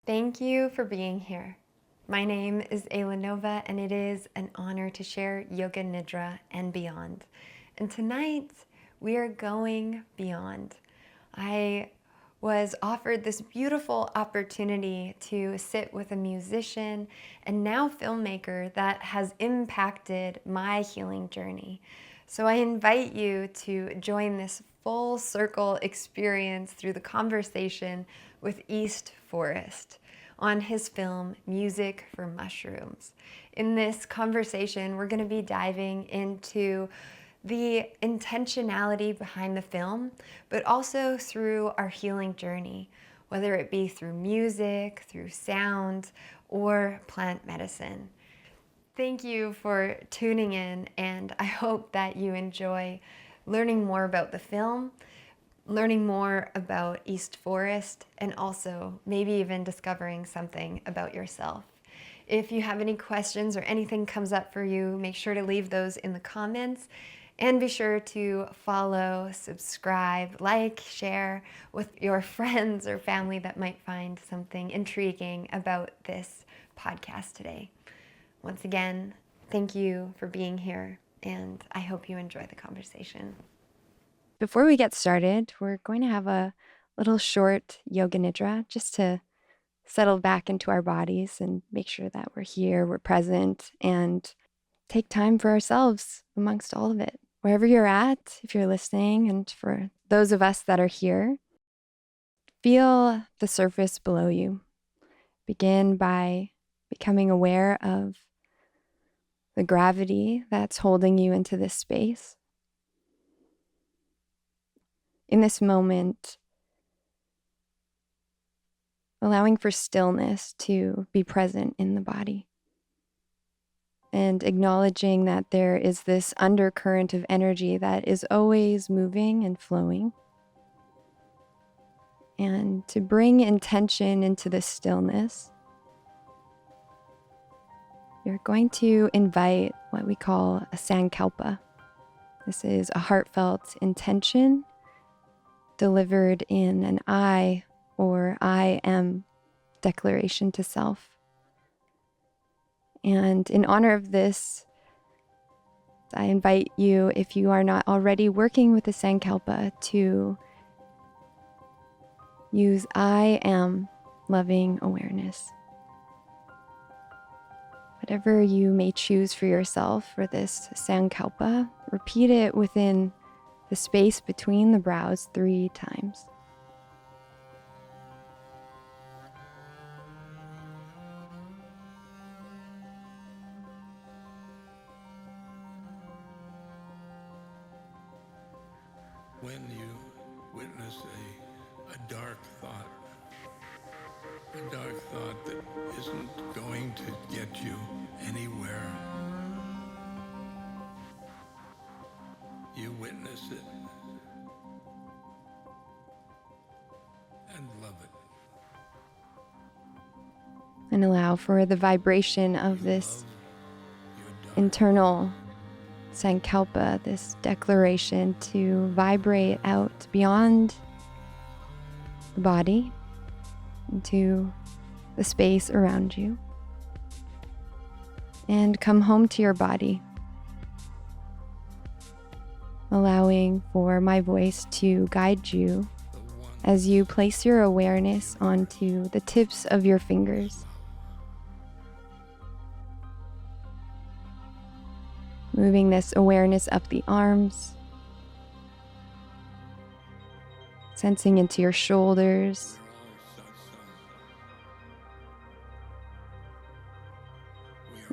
Thank you for being here. My name is Ayla Nova, and it is an honor to share Yoga Nidra and beyond. And tonight, we are going beyond. I was offered this beautiful opportunity to sit with a musician and now filmmaker that has impacted my healing journey. So I invite you to join this full circle experience through the conversation with East Forest on his film, Music for Mushrooms. In this conversation, we're going to be diving into the intentionality behind the film, but also through our healing journey, whether it be through music, through sound, or plant medicine. Thank you for tuning in, and I hope that you enjoy learning more about the film, learning more about East Forest, and also maybe even discovering something about yourself. If you have any questions or anything comes up for you, make sure to leave those in the comments, and be sure to follow, subscribe, like, share with your friends or family that might find something intriguing about this podcast today. Once again, thank you for being here, and I hope you enjoy the conversation. Before we get started, we're going to have a little short yoga nidra just to settle back into our bodies and make sure that we're here, we're present, and take time for ourselves amongst all of it. Wherever you're at, if you're listening, and for those of us that are here, feel the surface below you. Begin by becoming aware of the gravity that's holding you into this space. In this moment, allowing for stillness to be present in the body, and acknowledging that there is this undercurrent of energy that is always moving and flowing. And to bring intention into this stillness, you're going to invite what we call a sankalpa. This is a heartfelt intention delivered in an I or I am declaration to self. And in honor of this, I invite you, if you are not already working with the sankalpa, to use I am loving awareness. Whatever you may choose for yourself for this sankalpa, repeat it within the space between the brows 3 times. When you witness a dark thought that isn't going to get you anywhere, you witness it and love it. And allow for the vibration of this internal sankalpa, this declaration, to vibrate out beyond the body into the space around you, and come home to your body, allowing for my voice to guide you as you place your awareness onto the tips of your fingers. Moving this awareness up the arms, sensing into your shoulders,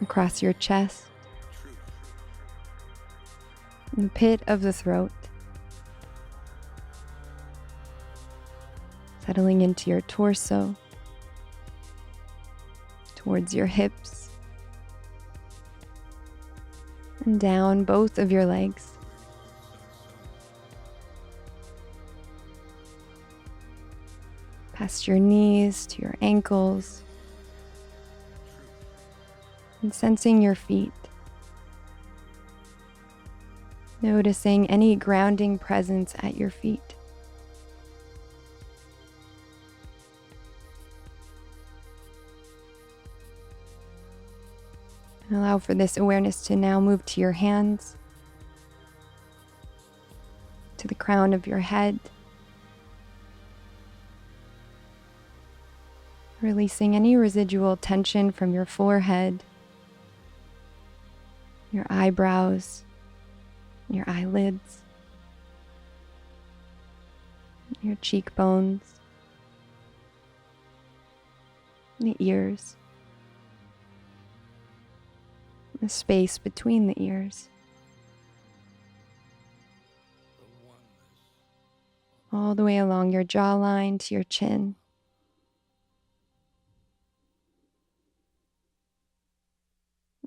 across your chest, the pit of the throat, settling into your torso, towards your hips, and down both of your legs. Past your knees to your ankles, and sensing your feet. Noticing any grounding presence at your feet. And allow for this awareness to now move to your hands, to the crown of your head, releasing any residual tension from your forehead, your eyebrows, your eyelids, your cheekbones, the ears, the space between the ears, all the way along your jawline to your chin.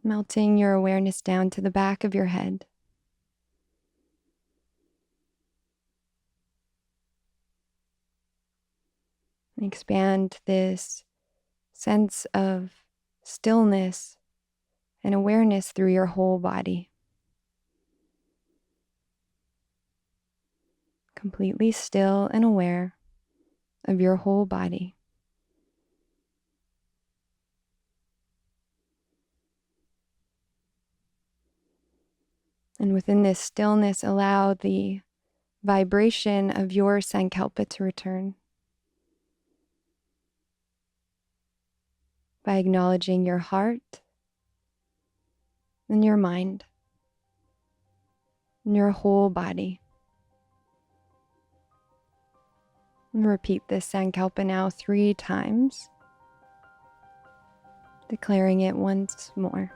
Melting your awareness down to the back of your head. Expand this sense of stillness and awareness through your whole body. Completely still and aware of your whole body. And within this stillness, allow the vibration of your sankalpa to return. By acknowledging your heart and your mind and your whole body. And repeat this sankalpa now 3 times, declaring it once more.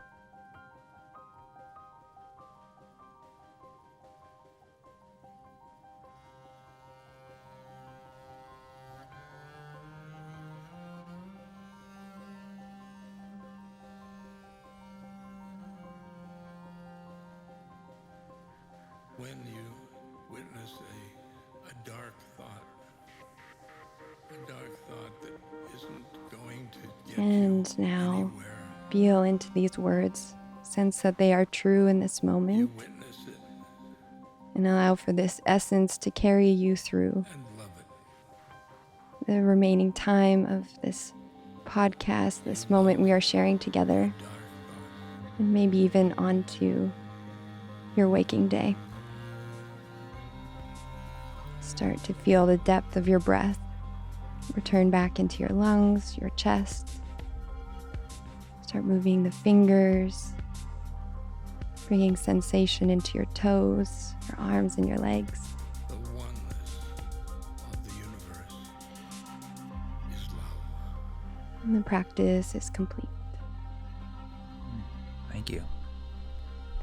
When you witness a dark thought that isn't going to get And you now anywhere, feel into these words. Sense that they are true in this you moment. witness it And allow for this essence to carry you through and love it. the remaining time of this podcast, this moment we are sharing together, Dark thought, and maybe even onto your waking day. Start to feel the depth of your breath return back into your lungs, your chest. Start moving the fingers, bringing sensation into your toes, your arms, and your legs. the oneness of the universe is love. And the practice is complete. Thank you.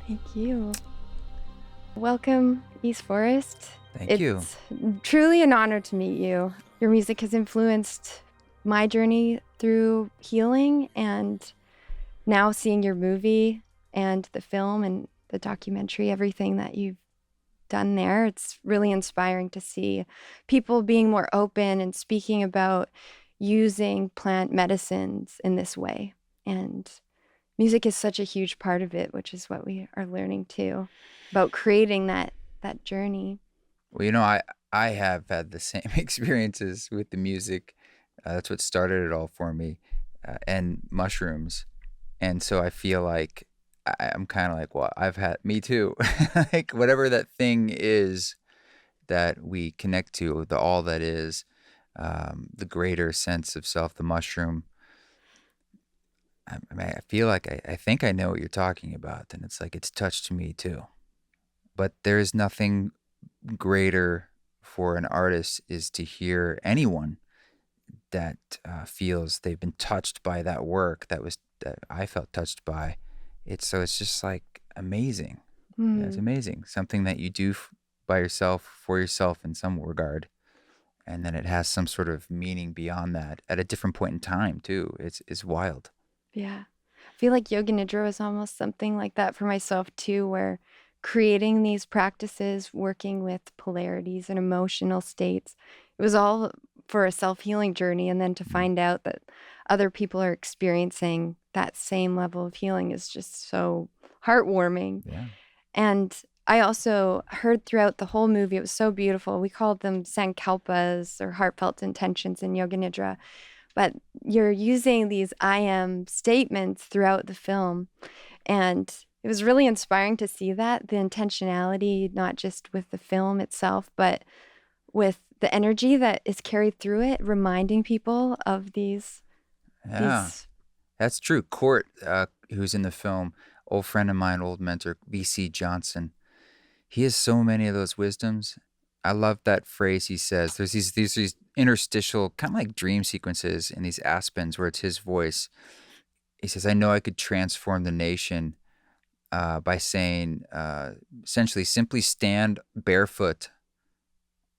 Thank you. Welcome, East Forest. Thank you. It's truly an honor to meet you. Your music has influenced my journey through healing, and now seeing your movie and the film and the documentary, everything that you've done there, it's really inspiring to see people being more open and speaking about using plant medicines in this way. And music is such a huge part of it, which is what we are learning too, about creating that journey. Well, I have had the same experiences with the music. That's what started it all for me, and mushrooms. And so I feel like I'm kind of like, well, me too. Like whatever that thing is that we connect to, the all that is, the greater sense of self, the mushroom. I feel like I think I know what you're talking about, and it's like it's touched me too. But there is nothing greater for an artist is to hear anyone that feels they've been touched by that work that I felt touched by. It's just like amazing. Yeah, it's amazing. Something that you do by yourself, for yourself in some regard, and then it has some sort of meaning beyond that at a different point in time too. It's wild. Yeah. I feel like Yoga Nidra was almost something like that for myself too, where creating these practices, working with polarities and emotional states, it was all for a self-healing journey. And then to find out that other people are experiencing that same level of healing is just so heartwarming. Yeah. And I also heard throughout the whole movie, it was so beautiful. We called them sankalpas or heartfelt intentions in Yoga Nidra. But you're using these I am statements throughout the film. And it was really inspiring to see that, the intentionality, not just with the film itself, but with the energy that is carried through it, reminding people of these. Yeah, that's true. Court, who's in the film, old friend of mine, old mentor, V.C. Johnson. He has so many of those wisdoms. I love that phrase he says. There's these interstitial, kind of like dream sequences in these aspens where it's his voice. He says, I know I could transform the nation by saying, essentially, simply stand barefoot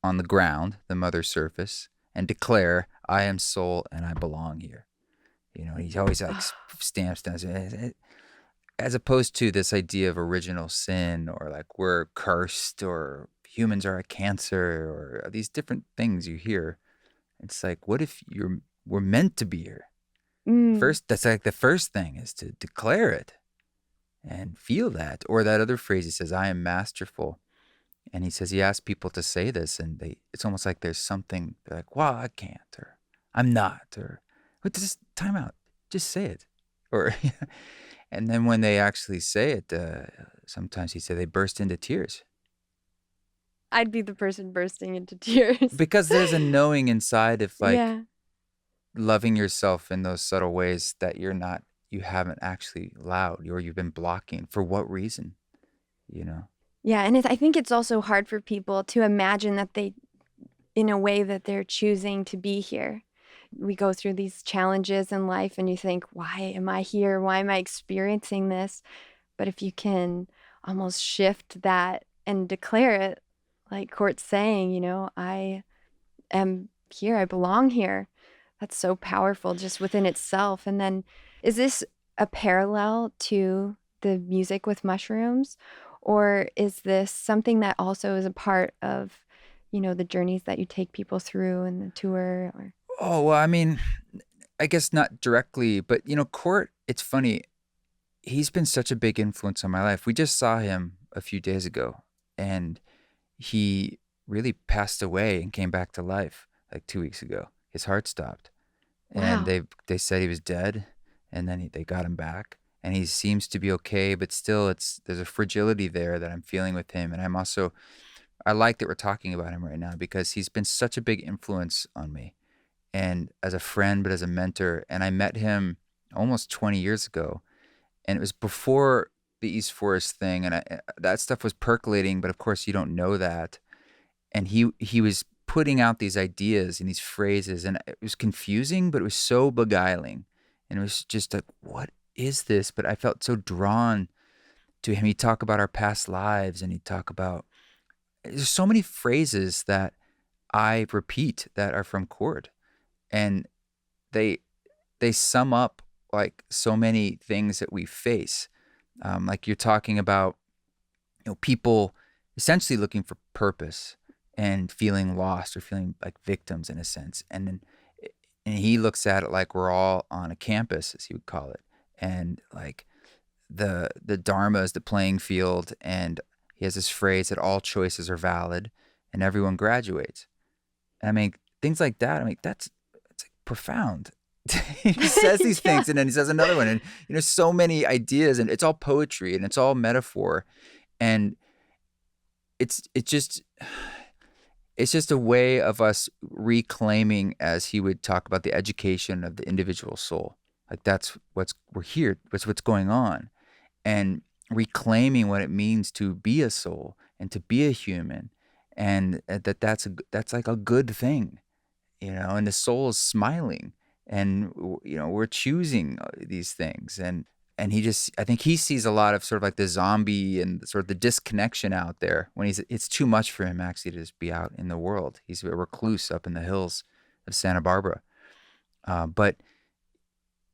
on the ground, the mother surface, and declare, I am soul and I belong here. You know, he always like stamps down, as opposed to this idea of original sin or like we're cursed or humans are a cancer or these different things you hear. It's like, what if we're meant to be here? First, that's like the first thing is to declare it and feel that. Or that other phrase he says, I am masterful. And he says he asks people to say this, and it's almost like there's something, they're like, well, I can't, or I'm not, or but just time out, just say it. Or and then when they actually say it, sometimes he said they burst into tears. I'd be the person bursting into tears. Because there's a knowing inside of like Yeah. loving yourself in those subtle ways that you haven't actually allowed, or you've been blocking. For what reason? You know? Yeah, and I think it's also hard for people to imagine that in a way that they're choosing to be here. We go through these challenges in life and you think, why am I here? Why am I experiencing this? But if you can almost shift that and declare it, like Court's saying, I am here, I belong here. That's so powerful just within itself. And then is this a parallel to the music with mushrooms? Or is this something that also is a part of, the journeys that you take people through in the tour? Or Oh, well, I mean, I guess not directly, but Court, it's funny. He's been such a big influence on my life. We just saw him a few days ago, and he really passed away and came back to life like 2 weeks ago. His heart stopped. And wow. they said he was dead, and then they got him back, and he seems to be okay, but still there's a fragility there that I'm feeling with him. And I like that we're talking about him right now because he's been such a big influence on me, and as a friend, but as a mentor. And I met him almost 20 years ago, and it was before the East Forest thing, and that stuff was percolating, but of course you don't know that. And he was putting out these ideas and these phrases, and it was confusing, but it was so beguiling. And it was just like, what is this? But I felt so drawn to him. He'd talk about our past lives, and he'd talk about, there's so many phrases that I repeat that are from Court, and they sum up like so many things that we face. Like you're talking about, people essentially looking for purpose and feeling lost or feeling like victims in a sense. And he looks at it like we're all on a campus, as he would call it. And like the Dharma is the playing field. And he has this phrase that all choices are valid and everyone graduates. And I mean, things like that, it's like profound. He says these things, and then he says another one. And, so many ideas, and it's all poetry and it's all metaphor. And it's just a way of us reclaiming, as he would talk about, the education of the individual soul. Like that's we're here. That's what's going on, and reclaiming what it means to be a soul and to be a human, and that's like a good thing, And the soul is smiling, and we're choosing these things, and I think he sees a lot of sort of like the zombie and sort of the disconnection out there when it's too much for him actually to just be out in the world. He's a recluse up in the hills of Santa Barbara. But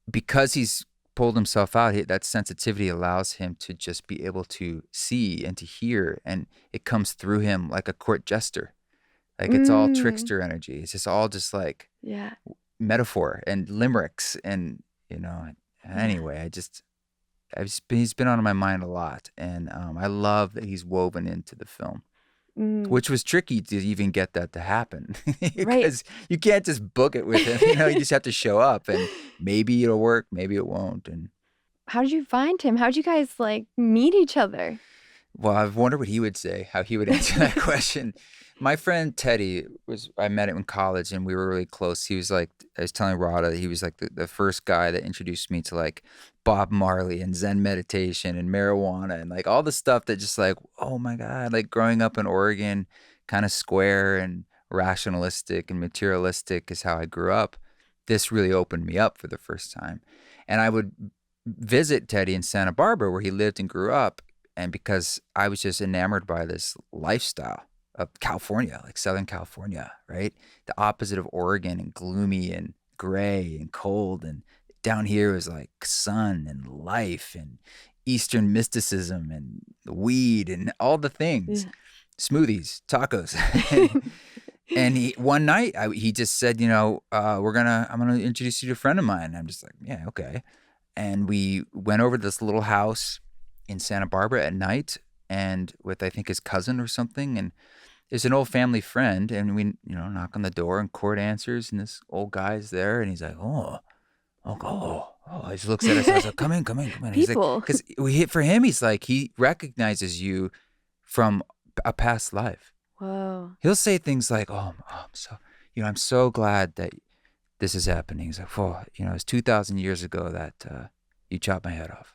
because he's pulled himself out, that sensitivity allows him to just be able to see and to hear, and it comes through him like a court jester. Like it's all trickster energy. It's just all just like metaphor and limericks, and anyway, he's been on my mind a lot, and I love that he's woven into the film, which was tricky to even get that to happen, because you can't just book it with him. You just have to show up, and maybe it'll work, maybe it won't, and how did you find him? How did you guys like meet each other? Well, I've wondered what he would say, how he would answer that question. My friend Teddy I met him in college and we were really close. He was like, I was telling Rada, he was like the first guy that introduced me to like Bob Marley and Zen meditation and marijuana and like all the stuff that just like, oh my God, like growing up in Oregon, kind of square and rationalistic and materialistic is how I grew up. This really opened me up for the first time. And I would visit Teddy in Santa Barbara where he lived and grew up. And because I was just enamored by this lifestyle of California, like Southern California, right? The opposite of Oregon and gloomy and gray and cold. And down here was like sun and life and Eastern mysticism and weed and all the things, smoothies, tacos. And one night he just said, you know, I'm going to introduce you to a friend of mine. I'm just like, yeah, okay. And we went over to this little house in Santa Barbara at night and with, I think, his cousin or something. And it's an old family friend. And we, knock on the door and Court answers and this old guy's there. And he's like, oh. He just looks at us and I was like, come in. He's like, because for him, he's like, he recognizes you from a past life. Whoa. He'll say things like, I'm so glad that this is happening. He's like, it's 2,000 years ago that you chopped my head off.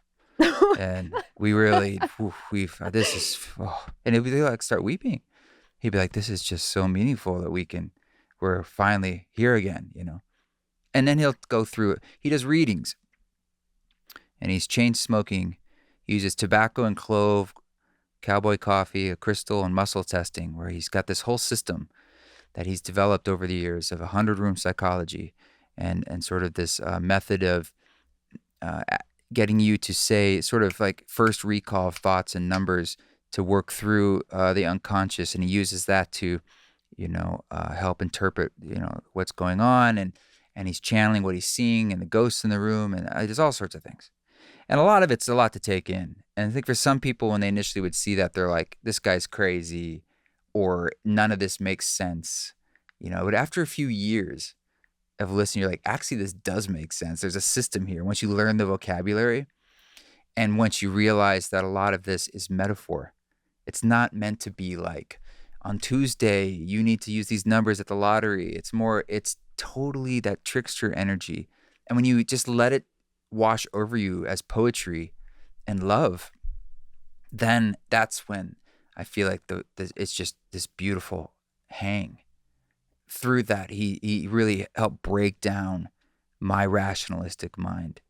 And we really, and he'd be like, start weeping. He'd be like, this is just so meaningful that we're finally here again, And then he'll go through it. He does readings and he's chain smoking. He uses tobacco and clove, cowboy coffee, a crystal, and muscle testing, where he's got this whole system that he's developed over the years of 100-room psychology and sort of this method of getting you to say sort of like first recall of thoughts and numbers to work through the unconscious. And he uses that to, help interpret, what's going on. And he's channeling what he's seeing and the ghosts in the room. And there's all sorts of things. And a lot of it's a lot to take in. And I think for some people, when they initially would see that, they're like, this guy's crazy or none of this makes sense. But after a few years of listening, you're like, actually, this does make sense. There's a system here. Once you learn the vocabulary and once you realize that a lot of this is metaphor, it's not meant to be like, on Tuesday, you need to use these numbers at the lottery. It's totally that trickster energy. And when you just let it wash over you as poetry and love, then that's when I feel like it's just this beautiful hang. Through that, he really helped break down my rationalistic mind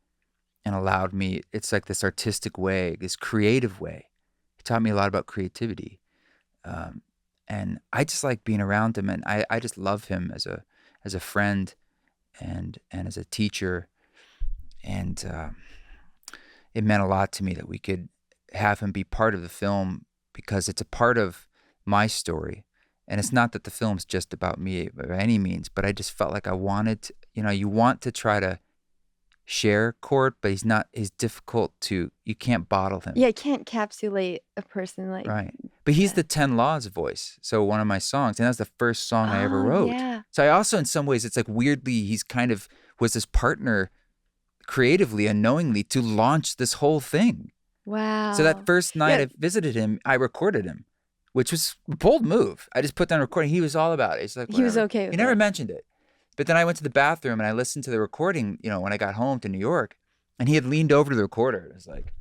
and allowed me, it's like this artistic way, this creative way. He taught me a lot about creativity. And I just like being around him, and I just love him as a friend and as a teacher. And it meant a lot to me that we could have him be part of the film because it's a part of my story. And it's not that the film's just about me by any means, but I just felt like I wanted to, you want to try to share Court, but he's difficult you can't bottle him. Yeah, you can't encapsulate a person like. Right. But he's the 10 Laws voice. So one of my songs, and that's the first song I ever wrote. Yeah. So I also, in some ways, it's like weirdly, he's kind of was this partner creatively, unknowingly, to launch this whole thing. Wow. So that first night I visited him, I recorded him, which was a bold move. I just put down a recording. He was all about it. He's like, whatever. He was okay with He never it. mentioned it. But then I went to the bathroom and I listened to the recording, when I got home to New York, and he had leaned over to the recorder. It was like,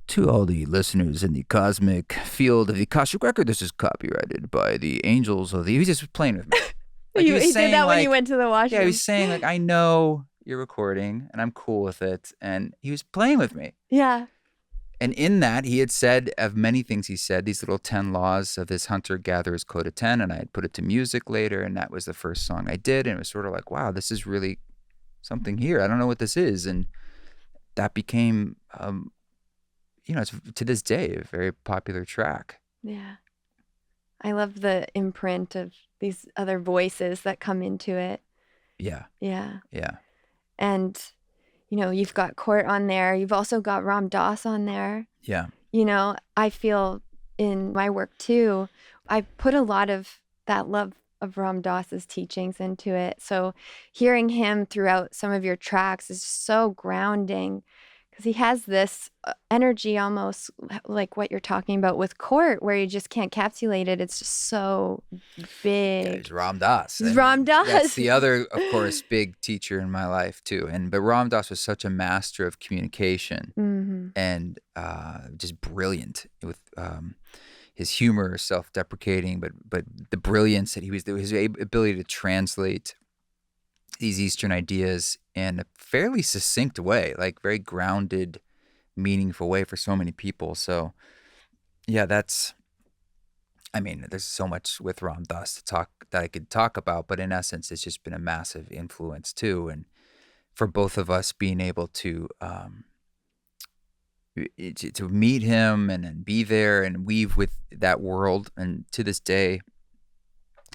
to all the listeners in the cosmic field of the Akashic Record, this is copyrighted by the angels of the... He was just playing with me. Like, he did that when you went to the washroom. Yeah, he was saying, like, I know you're recording, and I'm cool with it. And he was playing with me. Yeah. And in that, he had said, of many things he said, these little 10 laws of his hunter-gatherer's code of 10, and I had put it to music later, and that was the first song I did, and it was sort of like, wow, this is really something here. I don't know what this is. And that became, it's, to this day, a very popular track. Yeah. I love the imprint of these other voices that come into it. Yeah. Yeah. Yeah. And, you've got Court on there. You've also got Ram Dass on there. Yeah. I feel in my work too, I put a lot of that love of Ram Dass's teachings into it. So hearing him throughout some of your tracks is so grounding because he has this energy almost like what you're talking about with court, where you just can't capsulate it. It's just so Yeah, big. he's Ram Dass. He's and Ram Dass. That's the other, of course, big teacher in my life too. But Ram Dass was such a master of communication and just brilliant with his humor, self-deprecating, but the brilliance that his ability to translate these Eastern ideas in a fairly succinct way, like very grounded, meaningful way for so many people. So yeah, there's so much with Ram Dass that I could talk about, but in essence, it's just been a massive influence too. And for both of us being able to meet him and be there and weave with that world, and to this day,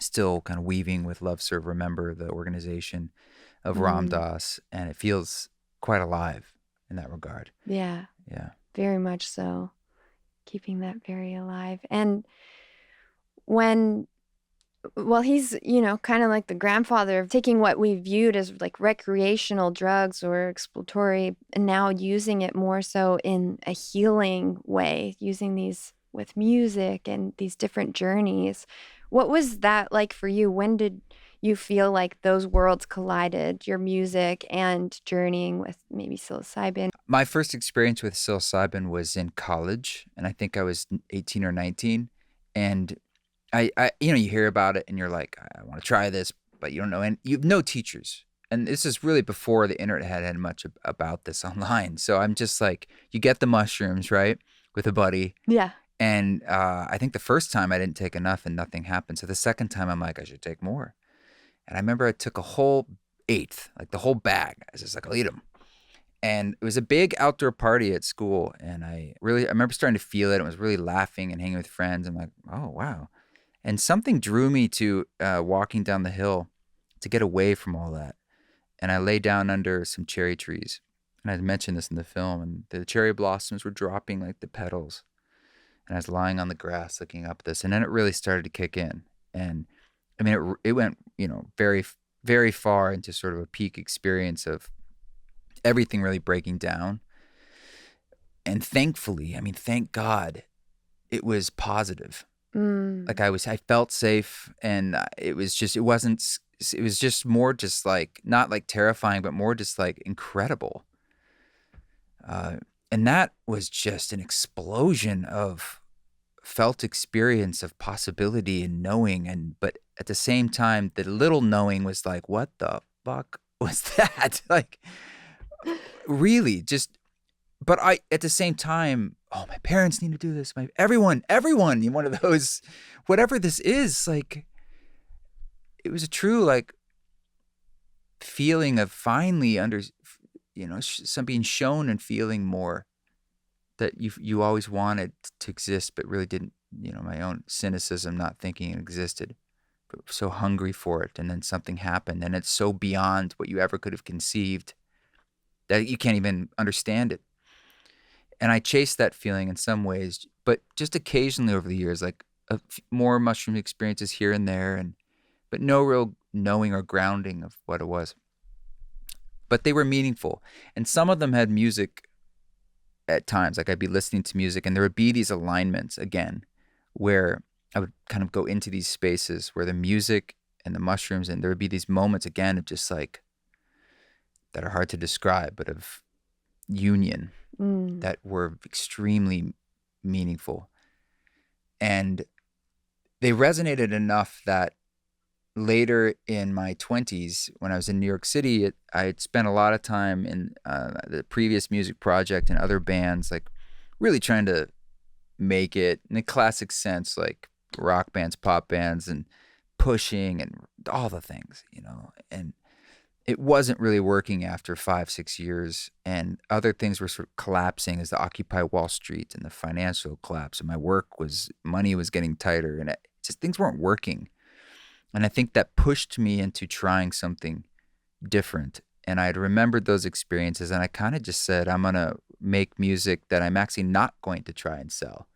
still kind of weaving with Love, Serve, Remember, the organization of Ram Dass, and it feels quite alive in that regard. Yeah. Yeah. Very much so. Keeping that very alive. And when, well, he's, kind of like the grandfather of taking what we viewed as like recreational drugs or exploratory and now using it more so in a healing way, using these with music and these different journeys. What was that like for you? When did you feel like those worlds collided, your music and journeying with maybe psilocybin? My first experience with psilocybin was in college, and I think I was 18 or 19. And I you hear about it and you're like, I want to try this, but you don't know, and you have no teachers. And this is really before the internet had much about this online. So I'm just like, you get the mushrooms, right, with a buddy. Yeah. And I think the first time I didn't take enough and nothing happened. So the second time I'm like, I should take more. And I remember I took a whole eighth, like the whole bag. I was just like, I'll eat them. And it was a big outdoor party at school. And I remember starting to feel it. I was really laughing and hanging with friends. I'm like, oh, wow. And something drew me to walking down the hill to get away from all that. And I lay down under some cherry trees. And I mentioned this in the film. And the cherry blossoms were dropping like the petals. And I was lying on the grass looking up at this. And then it really started to kick in. And I mean, it went, very, very far into sort of a peak experience of everything really breaking down. And thankfully, thank God, it was positive. Like I felt safe, and it was just more just like, not like terrifying, but more just like incredible. And that was just an explosion of felt experience of possibility and knowing. But at the same time, the little knowing was like, what the fuck was that? Like, really just, but at the same time, oh, my parents need to do this. Everyone, one of those, whatever this is, like, it was a true, like, feeling of finally some being shown and feeling more that you always wanted to exist, but really didn't, my own cynicism, not thinking it existed, but so hungry for it. And then something happened, and it's so beyond what you ever could have conceived that you can't even understand it. And I chased that feeling in some ways, but just occasionally over the years, like more mushroom experiences here and there, but no real knowing or grounding of what it was. But they were meaningful. And some of them had music at times. Like I'd be listening to music and there would be these alignments again, where I would kind of go into these spaces where the music and the mushrooms, and there would be these moments again of just like, that are hard to describe, but of union that were extremely meaningful. And they resonated enough that later in my 20s, when I was in New York City, I had spent a lot of time in the previous music project and other bands, like really trying to make it in a classic sense, like rock bands, pop bands, and pushing and all the things, and it wasn't really working after 5-6 years, and other things were sort of collapsing as the Occupy Wall Street and the financial collapse, and money was getting tighter, and things weren't working. And I think that pushed me into trying something different. And I had remembered those experiences, and I kind of just said, I'm going to make music that I'm actually not going to try and sell.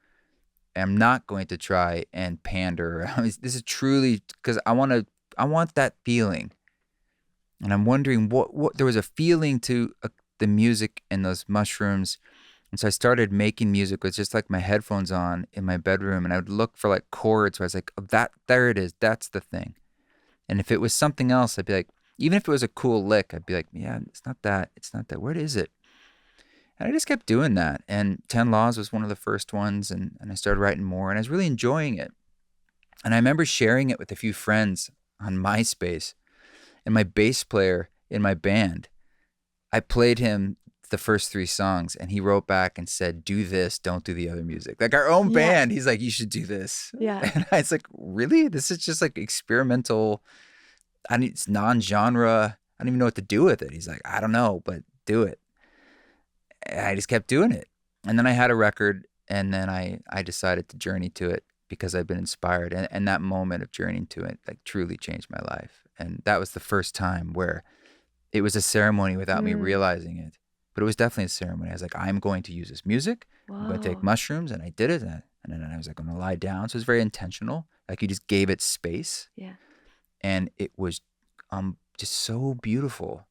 I'm not going to try and pander. This is truly because I want that feeling. And I'm wondering what there was a feeling to the music and those mushrooms. And so I started making music with just like my headphones on in my bedroom, and I would look for like chords where I was like, oh, there it is. That's the thing. And if it was something else, I'd be like, even if it was a cool lick, I'd be like, yeah, it's not that. It's not that. Where is it? And I just kept doing that. And 10 Laws was one of the first ones. And I started writing more, and I was really enjoying it. And I remember sharing it with a few friends on MySpace. And my bass player in my band, I played him the first 3 songs, and he wrote back and said, do this, don't do the other music. Like our own band, he's like, you should do this. Yeah. And I was like, really? This is just like experimental. It's non-genre. I don't even know what to do with it. He's like, I don't know, but do it. And I just kept doing it. And then I had a record, and then I decided to journey to it because I've been inspired. And that moment of journeying to it like truly changed my life. And that was the first time where it was a ceremony without me realizing it. But it was definitely a ceremony. I was like, I'm going to use this music. Whoa. I'm going to take mushrooms. And I did it. And then I was like, I'm going to lie down. So it was very intentional. Like you just gave it space. Yeah. And it was just so beautiful.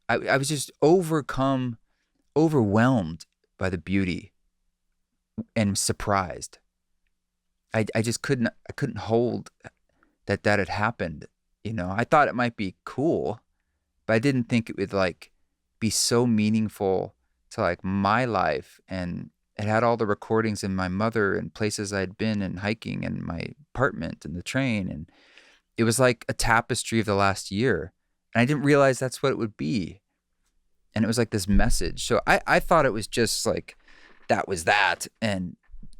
I was just overwhelmed by the beauty and surprised. I just couldn't hold that had happened. You know, I thought it might be cool, but I didn't think it would like be so meaningful to like my life. And it had all the recordings in my mother and places I'd been and hiking and my apartment and the train. And it was like a tapestry of the last year. And I didn't realize that's what it would be. And it was like this message. So I thought it was just like, that was that. And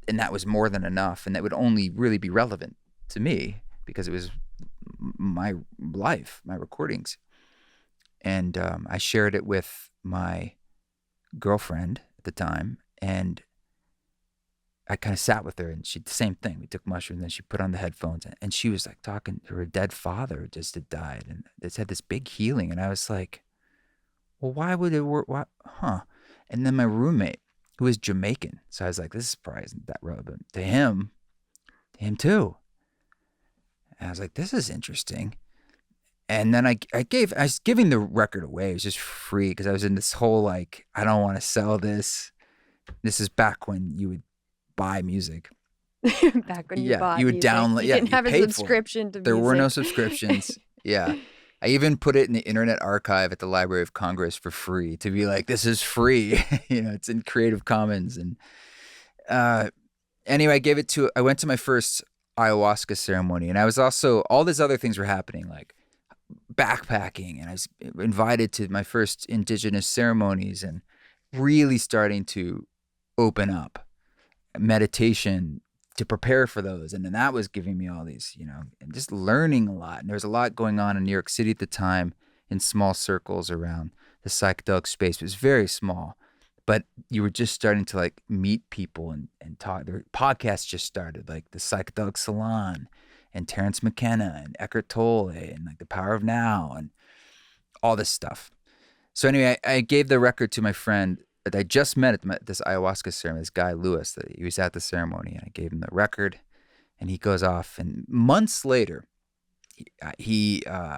that was more than enough. And that would only really be relevant to me because it was my life, my recordings. And I shared it with my girlfriend at the time. And I kind of sat with her, and she, the same thing. We took mushrooms, and she put on the headphones, and she was like talking to her dead father just had died. And it's had this big healing. And I was like, well, why would it work? Why? Huh? And then my roommate, who is Jamaican. So I was like, this probably isn't that relevant to him too. And I was like, this is interesting. And then I was giving the record away. It was just free because I was in this whole like, I don't want to sell this. This is back when you would buy music. Back when you bought you would music. download. You Yeah, didn't have a paid for it. subscription to There music. were no subscriptions. Yeah. I even put it in the Internet Archive at the Library of Congress for free to be like, this is free. You know, it's in Creative Commons. And anyway, I went to my first ayahuasca ceremony, and I was also, all these other things were happening, like backpacking, and I was invited to my first indigenous ceremonies and really starting to open up meditation to prepare for those. And then that was giving me all these, you know, and just learning a lot. And there was a lot going on in New York City at the time in small circles around the psychedelic space. It was very small, but you were just starting to like meet people and talk. Their podcasts just started, like the Psychedelic Salon and Terrence McKenna and Eckhart Tolle and like the Power of Now and all this stuff. So anyway, I gave the record to my friend that I just met at this ayahuasca ceremony, this guy, Lewis, that he was at the ceremony, and I gave him the record, and he goes off, and months later, I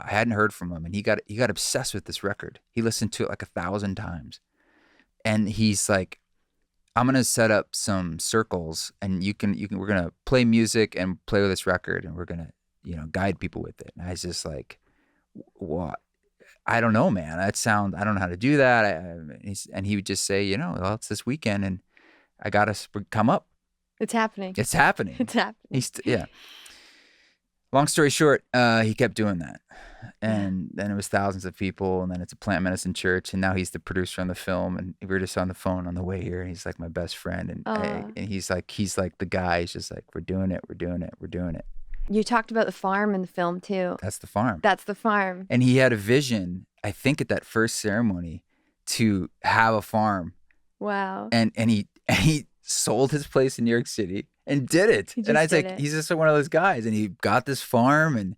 hadn't heard from him, and he got obsessed with this record. He listened to it like 1,000 times, and he's like, I'm going to set up some circles, and we're going to play music and play with this record, and we're going to, you know, guide people with it. And I was just like, what? I don't know, man. I don't know how to do that. And he would just say, you know, well, it's this weekend, and I got to come up. It's happening. It's happening. It's happening. Yeah. Long story short, he kept doing that. And then it was thousands of people, and then it's a plant medicine church, and now he's the producer on the film, and we were just on the phone on the way here, and he's like my best friend, and he's like the guy. He's just like, we're doing it. You talked about the farm in the film too. That's the farm. That's the farm. And he had a vision, I think, at that first ceremony to have a farm. Wow. And he sold his place in New York City and did it. And I was like, he's just one of those guys. And he got this farm and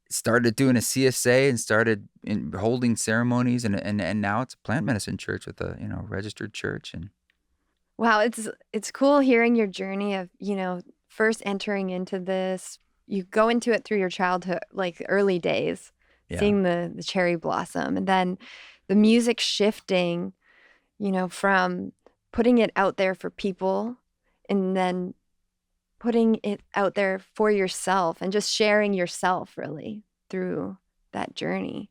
started doing a CSA and started holding ceremonies. And now it's a plant medicine church with a, you know, registered church. And wow, it's cool hearing your journey of, you know, first entering into this. You go into it through your childhood, like early days, seeing the cherry blossom, and then the music shifting from putting it out there for people and then putting it out there for yourself and just sharing yourself really through that journey.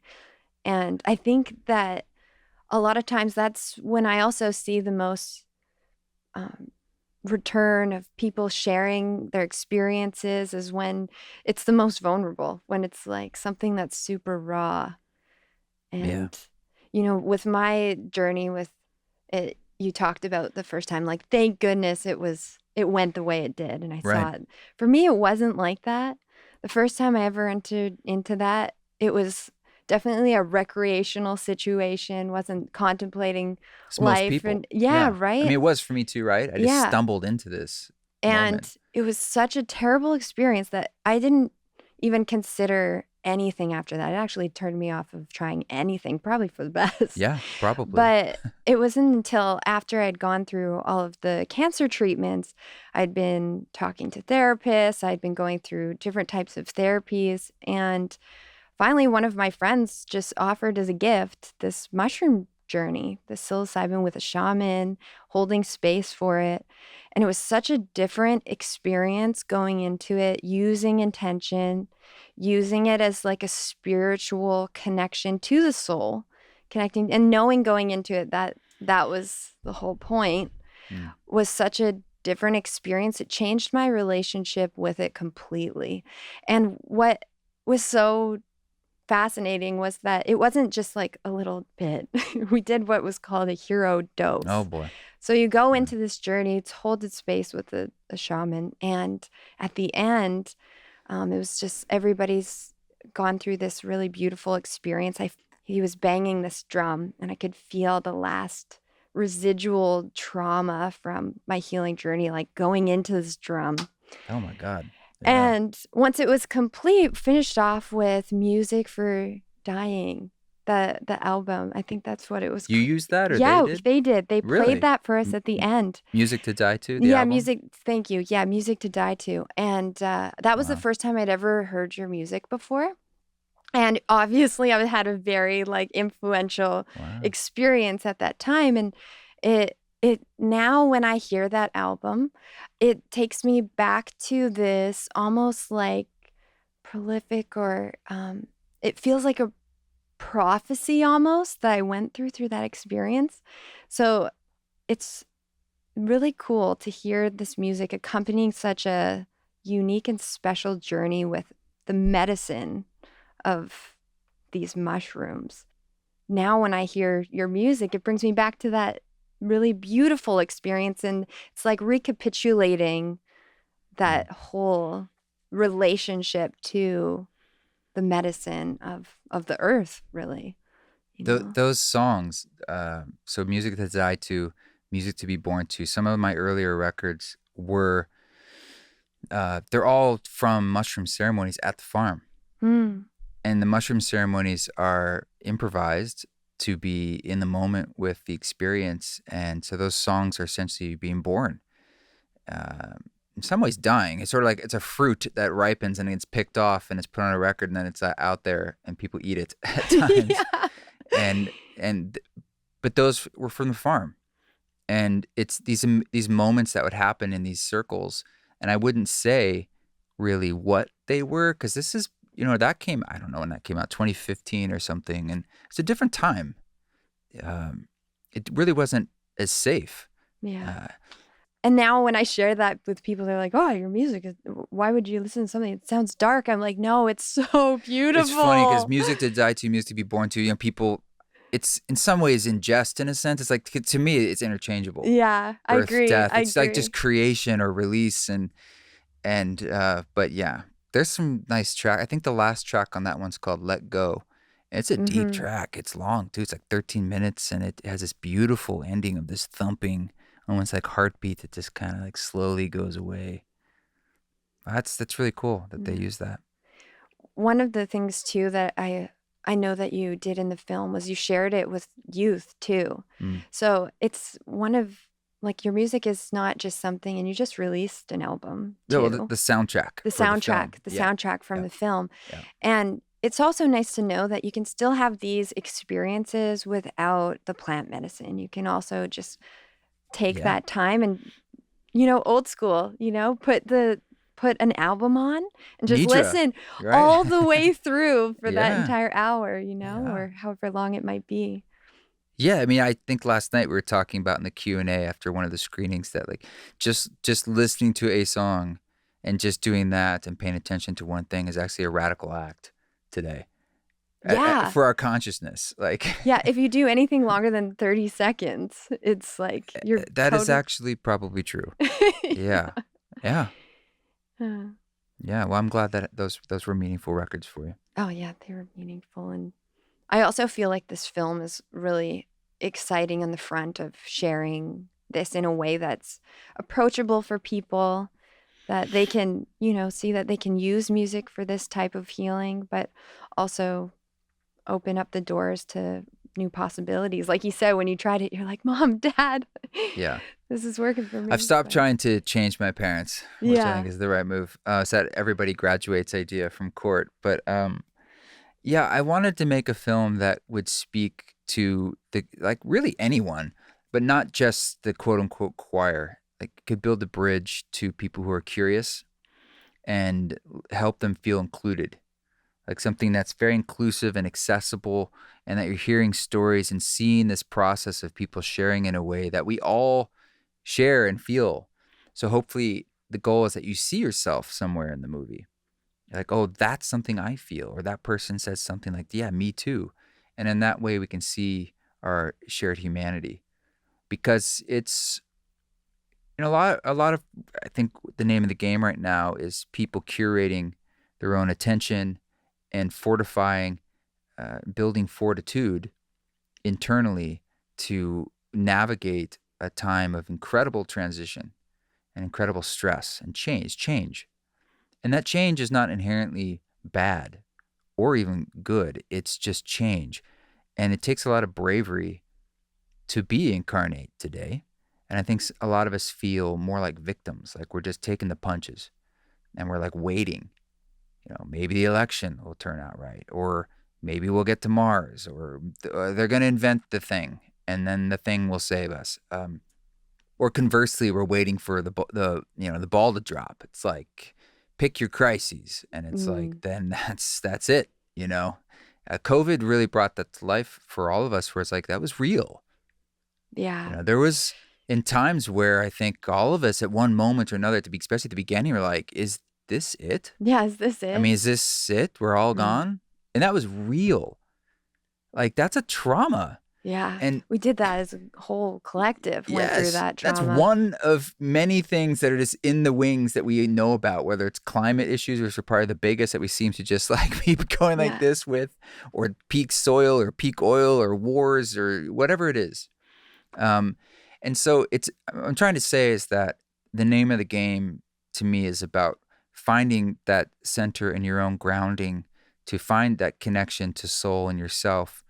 And I think that a lot of times that's when I also see the most return of people sharing their experiences, is when it's the most vulnerable, when it's like something that's super raw. And, with my journey with it, you talked about the first time, like, thank goodness it went the way it did. And I thought, for me, it wasn't like that. The first time I ever entered into that, it was definitely a recreational situation, wasn't contemplating It's most life. people. And I mean, it was for me too, right? I just stumbled into this and moment. it was such a terrible experience that I didn't even consider anything after that. It actually turned me off of trying anything, probably for the best. Yeah, probably. But it wasn't until after I'd gone through all of the cancer treatments, I'd been talking to therapists, I'd been going through different types of therapies, and finally one of my friends just offered as a gift this mushroom journey, the psilocybin with a shaman, holding space for it. And it was such a different experience going into it, using intention, using it as like a spiritual connection to the soul, connecting and knowing going into it that was the whole point, was such a different experience. It changed my relationship with it completely. And what was so fascinating was that it wasn't just like a little bit. We did what was called a hero dose. Oh boy. So you go into this journey, it's holding space with a shaman. And at the end, it was just everybody's gone through this really beautiful experience. He was banging this drum and I could feel the last residual trauma from my healing journey, like going into this drum. Oh my God. Yeah. And once it was complete, finished off with Music for Dying, the album. I think that's what it was. You used that, or yeah, they did? they did. They Really? played that for us at the end. Music to Die To, Yeah, album? music. Thank you. Yeah, Music to Die To. And that was the first time I'd ever heard your music before. And obviously I had a very influential experience at that time. And it now when I hear that album, it takes me back to this almost like prolific, or it feels like a prophecy almost that I went through that experience. So it's really cool to hear this music accompanying such a unique and special journey with the medicine of these mushrooms. Now when I hear your music, it brings me back to that really beautiful experience, and it's like recapitulating that whole relationship to the medicine of the earth, really. Those songs, so Music to Die To, Music to Be Born To, some of my earlier records were, they're all from mushroom ceremonies at the farm. And the mushroom ceremonies are improvised to be in the moment with the experience. And so those songs are essentially being born. In some ways dying. It's sort of like it's a fruit that ripens and gets picked off and it's put on a record, and then it's out there and people eat it at times. But those were from the farm. And it's these moments that would happen in these circles. And I wouldn't say really what they were, because this is, that came, I don't know when that came out, 2015 or something. And it's a different time. It really wasn't as safe. Yeah. And now when I share that with people, they're like, oh, your music, why would you listen to something that sounds dark? I'm like, no, it's so beautiful. It's funny because Music to Die To, Music to Be Born To, people, it's in some ways ingest in a sense. It's like, to me, it's interchangeable. Yeah, I agree. Death. It's like just creation or release. But yeah, there's some nice track. I think the last track on that one's called Let Go. It's a deep track. It's long too. It's like 13 minutes, and it has this beautiful ending of this thumping, almost like heartbeat that just kind of like slowly goes away. That's really cool that they use that. One of the things too that I know that you did in the film was you shared it with youth too. So it's one of, like, your music is not just something, and you just released an album too. No, the soundtrack. The soundtrack from the film. And it's also nice to know that you can still have these experiences without the plant medicine. You can also just take Yeah. that time and, old school, put an album on and just Nidra, listen right? all the way through for that Yeah. entire hour, Yeah. or however long it might be. Yeah, I mean, I think last night we were talking about in the Q&A after one of the screenings that like just listening to a song and just doing that and paying attention to one thing is actually a radical act today Yeah. for our consciousness. Like Yeah. If you do anything longer than 30 seconds, it's like you're that is actually probably true. Yeah. Yeah. Uh, Yeah. Well, I'm glad that those were meaningful records for you. oh, yeah. They were meaningful. And I also feel like this film is really exciting on the front of sharing this in a way that's approachable for people, that they can, see that they can use music for this type of healing, but also open up the doors to new possibilities. Like you said, when you tried it, you're like, Mom, Dad, Yeah. this is working for me. I've stopped So, trying to change my parents, which I yeah. think is the right move. It's that everybody graduates idea from court. But yeah, I wanted to make a film that would speak to really anyone, but not just the quote unquote choir. Like could build a bridge to people who are curious and help them feel included. Like something that's very inclusive and accessible, and that you're hearing stories and seeing this process of people sharing in a way that we all share and feel. So hopefully the goal is that you see yourself somewhere in the movie. You're like, oh, that's something I feel. Or that person says something like, yeah, me too. And in that way we can see our shared humanity. Because it's a lot of I think the name of the game right now is people curating their own attention and fortifying, building fortitude internally to navigate a time of incredible transition and incredible stress and change. And that change is not inherently bad or even good. It's just change. And it takes a lot of bravery to be incarnate today. And I think a lot of us feel more like victims, like we're just taking the punches and we're like waiting. Maybe the election will turn out right, or maybe we'll get to Mars, or they're going to invent the thing and then the thing will save us. Or conversely, we're waiting for the ball to drop. It's like, pick your crises. And it's like, then that's it. COVID really brought that to life for all of us, where it's like, that was real. Yeah. There was in times where I think all of us at one moment or another, especially at the beginning, were like, is this it? Yeah. Is this it? I mean, is this it? We're all gone? And that was real. Like, that's a trauma. Yeah. And we did that as a whole collective, went through that trauma. That's one of many things that are just in the wings that we know about, whether it's climate issues, which are probably the biggest that we seem to just like keep going like this with, or peak soil or peak oil or wars or whatever it is. And so I'm trying to say is that the name of the game to me is about finding that center in your own grounding, to find that connection to soul and yourself,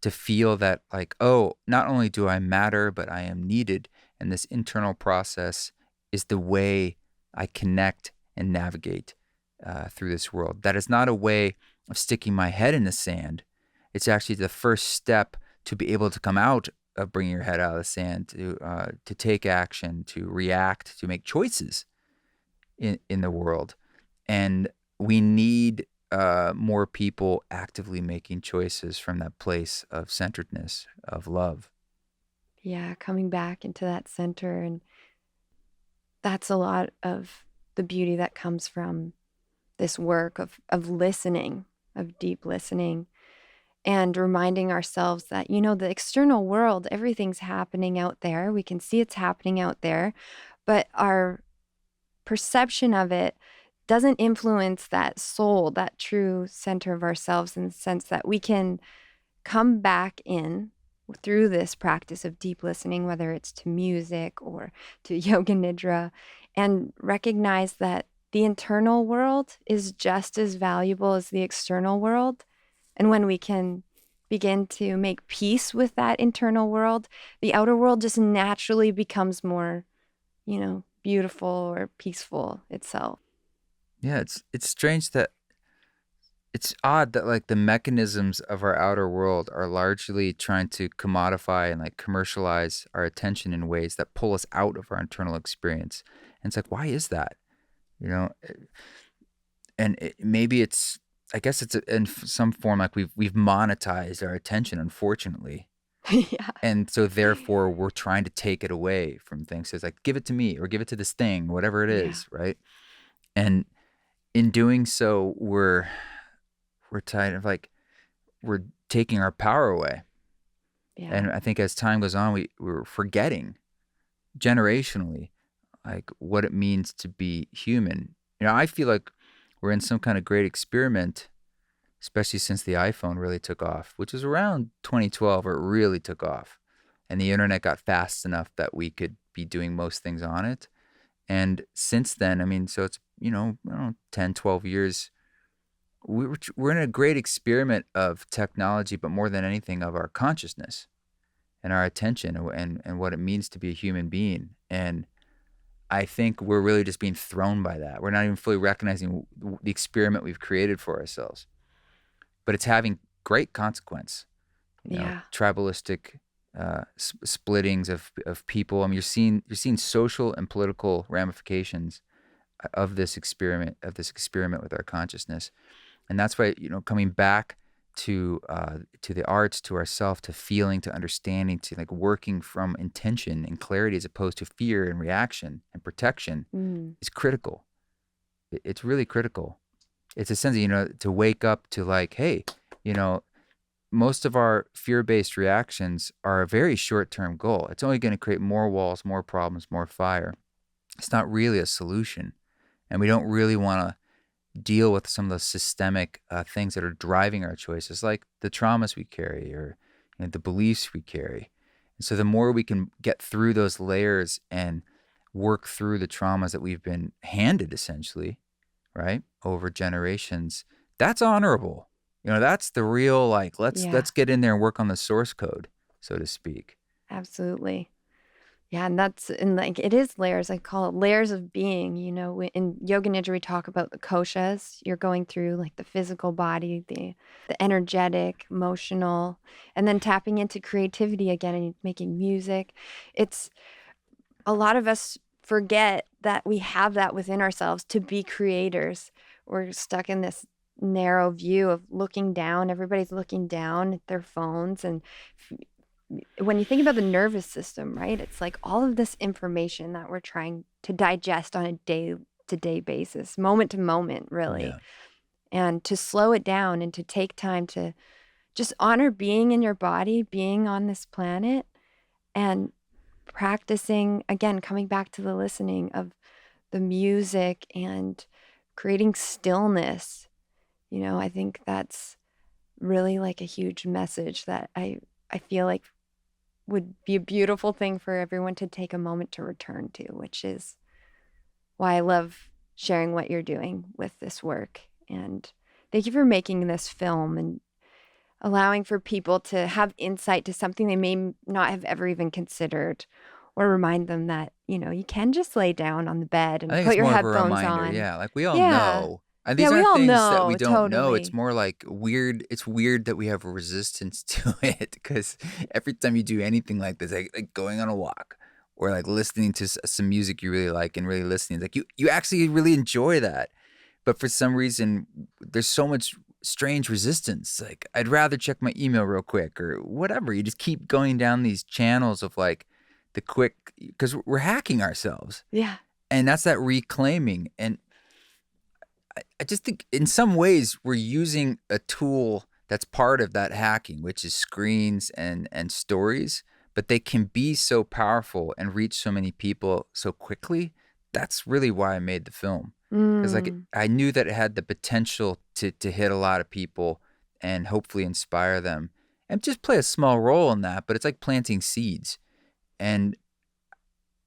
to feel that like, oh, not only do I matter, but I am needed. And this internal process is the way I connect and navigate through this world. That is not a way of sticking my head in the sand. It's actually the first step to be able to come out of bringing your head out of the sand, to take action, to react, to make choices in the world. And we need more people actively making choices from that place of centeredness, of love. Yeah, coming back into that center. And that's a lot of the beauty that comes from this work of listening, of deep listening, and reminding ourselves that, the external world, everything's happening out there. We can see it's happening out there, but our perception of it doesn't influence that soul, that true center of ourselves, in the sense that we can come back in through this practice of deep listening, whether it's to music or to yoga nidra, and recognize that the internal world is just as valuable as the external world. And when we can begin to make peace with that internal world, the outer world just naturally becomes more, beautiful or peaceful itself. Yeah, it's strange that it's odd that like the mechanisms of our outer world are largely trying to commodify and like commercialize our attention in ways that pull us out of our internal experience. And it's like, why is that? You know, and maybe it's, I guess it's in some form like we've monetized our attention, unfortunately. Yeah. And so therefore we're trying to take it away from things. So it's like, give it to me or give it to this thing, whatever it Yeah. is, right? And in doing so, we're kind of like, we're taking our power away. Yeah. And I think as time goes on, we're forgetting generationally, like what it means to be human. You know, I feel like we're in some kind of great experiment, especially since the iPhone really took off, which was around 2012 where it really took off. And the internet got fast enough that we could be doing most things on it. And since then, I mean, so it's, you know, I don't know, 10, 12 years, we're in a great experiment of technology, but more than anything of our consciousness and our attention and what it means to be a human being. And I think we're really just being thrown by that. We're not even fully recognizing the experiment we've created for ourselves. But it's having great consequence. You know, Yeah. tribalistic splittings of people. I mean, you're seeing social and political ramifications of this experiment with our consciousness. And that's why, you know, coming back to the arts, to ourself, to feeling, to understanding, to like working from intention and clarity as opposed to fear and reaction and protection is critical. It's really critical. It's a sense of, you know, to wake up to like, hey, you know, most of our fear-based reactions are a very short-term goal. It's only going to create more walls, more problems, more fire. It's not really a solution. And we don't really want to deal with some of those systemic things that are driving our choices, like the traumas we carry or, you know, the beliefs we carry. And so the more we can get through those layers and work through the traumas that we've been handed essentially, right, over generations, that's honorable. You know, that's the real, like, let's get in there and work on the source code, so to speak. Absolutely. Yeah, and like it is layers. I call it layers of being. You know, in Yoga Nidra we talk about the koshas. You're going through like the physical body, the energetic, emotional, and then tapping into creativity again and making music. It's a lot of us forget that we have that within ourselves to be creators. We're stuck in this narrow view of looking down. Everybody's looking down at their phones. And when you think about the nervous system, right, it's like all of this information that we're trying to digest on a day-to-day basis, moment to moment, really. Yeah. And to slow it down and to take time to just honor being in your body, being on this planet, and practicing, again, coming back to the listening of the music and creating stillness. You know, I think that's really like a huge message that I feel like would be a beautiful thing for everyone to take a moment to return to, which is why I love sharing what you're doing with this work. And thank you for making this film and allowing for people to have insight to something they may not have ever even considered, or remind them that, you know, you can just lay down on the bed and I think put it's your more of a headphones reminder. on. Yeah. Like we all Yeah. know. And Yeah, these we aren't all things that we know, don't know. It's totally. more like weird. It's weird that we have resistance to it because every time you do anything like this, like going on a walk or like listening to some music you really like and really listening, like you actually really enjoy that. But for some reason, there's so much strange resistance. Like I'd rather check my email real quick or whatever. You just keep going down these channels of like the quick, because we're hacking ourselves. Yeah. And that's that reclaiming. And I just think in some ways we're using a tool that's part of that hacking, which is screens and stories, but they can be so powerful and reach so many people so quickly. That's really why I made the film. Because like I knew that it had the potential to hit a lot of people and hopefully inspire them and just play a small role in that. But it's like planting seeds. And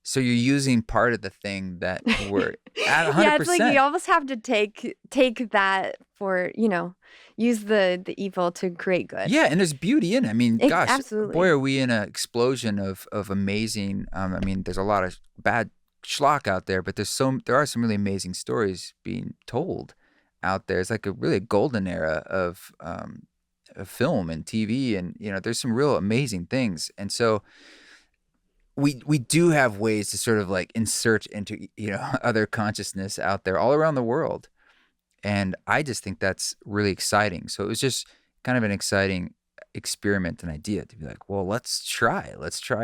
so you're using part of the thing that we're at 100%. Yeah, it's like you almost have to take that for, you know, use the evil to create good. Yeah, and there's beauty in it. I mean, gosh, Absolutely. boy, are we in an explosion of amazing. I mean, there's a lot of bad schlock out there, but there are some really amazing stories being told. out there. It's like a really golden era of film and TV, and there's some real amazing things. And so we do have ways to sort of like insert into other consciousness out there all around the world. And I just think that's really exciting. So it was just kind of an exciting experiment and idea to be like, well, let's try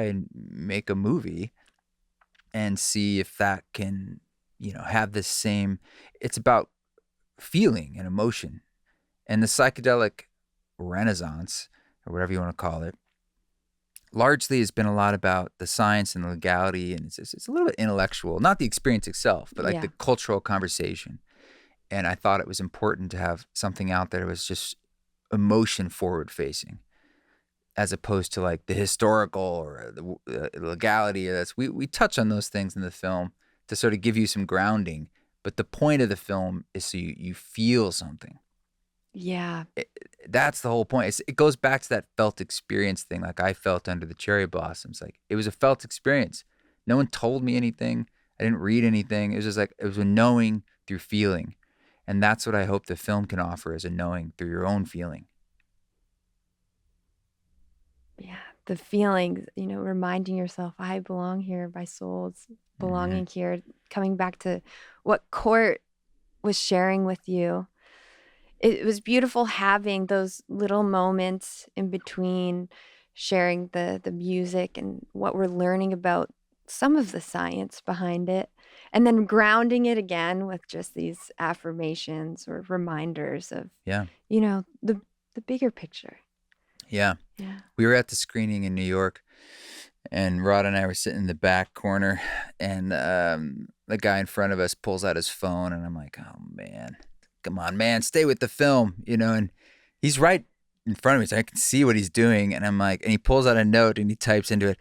and make a movie and see if that can, have the same, it's about feeling and emotion. And the psychedelic renaissance, or whatever you want to call it, largely has been a lot about the science and the legality, and it's a little bit intellectual, not the experience itself, but like the cultural conversation. And I thought it was important to have something out there that was just emotion forward facing, as opposed to like the historical or the legality. We touch on those things in the film to sort of give you some grounding, but the point of the film is so you feel something. Yeah. That's the whole point. It goes back to that felt experience thing, like I felt under the cherry blossoms. Like it was a felt experience. No one told me anything. I didn't read anything. It was just like, it was a knowing through feeling. And that's what I hope the film can offer, is a knowing through your own feeling. Yeah, the feelings, reminding yourself, I belong here, my soul's belonging here, coming back to what Court was sharing with you. It was beautiful having those little moments in between sharing the music and what we're learning about some of the science behind it, and then grounding it again with just these affirmations or reminders of, the bigger picture. Yeah. We were at the screening in New York, and Rod and I were sitting in the back corner, and the guy in front of us pulls out his phone, and I'm like, oh man, come on, man, stay with the film, and he's right in front of me, so I can see what he's doing. And I'm like, and he pulls out a note and he types into it,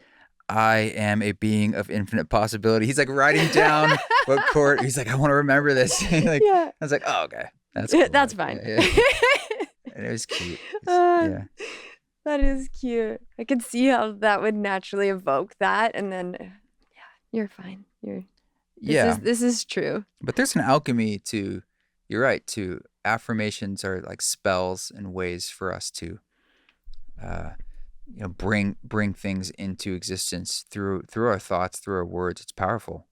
I am a being of infinite possibility. He's like writing down what Court, he's like, I want to remember this. I was like, oh, okay. That's cool. That's fine. Yeah. And it was cute. That is cute. I could see how that would naturally evoke that. And then, you're fine. This is true. But there's an alchemy to, you're right, to affirmations are like spells and ways for us to, bring things into existence through our thoughts, through our words. It's powerful.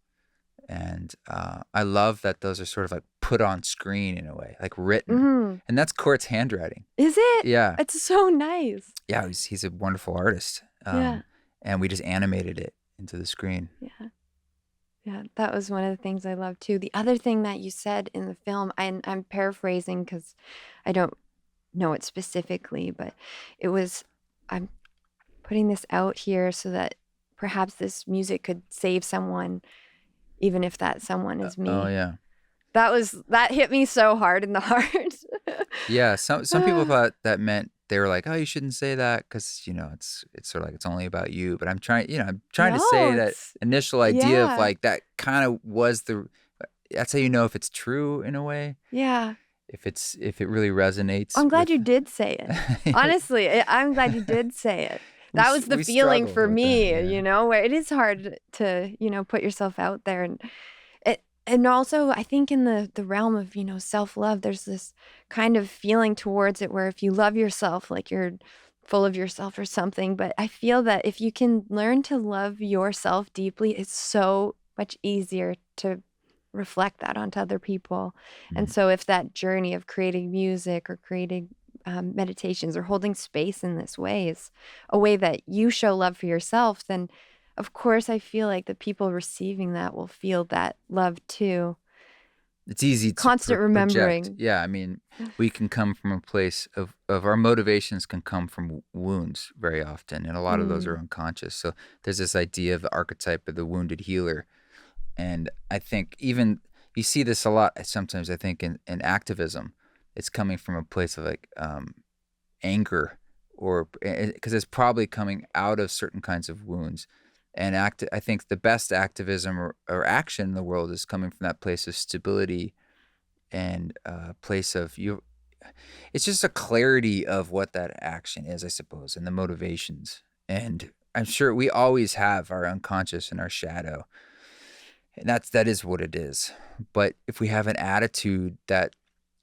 And I love that those are sort of like put on screen in a way, like written. Mm-hmm. And that's Court's handwriting. Is it? Yeah. It's so nice. Yeah, he's a wonderful artist. And we just animated it into the screen. Yeah, that was one of the things I loved too. The other thing that you said in the film, I'm paraphrasing because I don't know it specifically, but it was, I'm putting this out here so that perhaps this music could save someone, even if that someone is me. Oh yeah. That hit me so hard in the heart. Yeah, some people thought that meant, they were like, oh, you shouldn't say that because it's sort of like it's only about you. But I'm trying to say that initial idea of like that kind of was that's how you know if it's true in a way. Yeah. If it really resonates. I'm glad you did say it. Honestly, I'm glad you did say it. That was the feeling for me, where it is hard to, put yourself out there. And also, I think in the realm of, self-love, there's this kind of feeling towards it where if you love yourself, like you're full of yourself or something. But I feel that if you can learn to love yourself deeply, it's so much easier to reflect that onto other people. Mm-hmm. And so if that journey of creating music or creating meditations or holding space in this way is a way that you show love for yourself, then of course, I feel like the people receiving that will feel that love too. It's easy to constant remembering. Project. Yeah, I mean, we can come from a place of our motivations can come from wounds very often, and a lot of those are unconscious. So there's this idea of the archetype of the wounded healer, and I think even you see this a lot sometimes. I think in activism, it's coming from a place of like anger, or because it's probably coming out of certain kinds of wounds. And I think the best activism or action in the world is coming from that place of stability and place of you. It's just a clarity of what that action is, I suppose, and the motivations. And I'm sure we always have our unconscious and our shadow. And that is what it is. But if we have an attitude that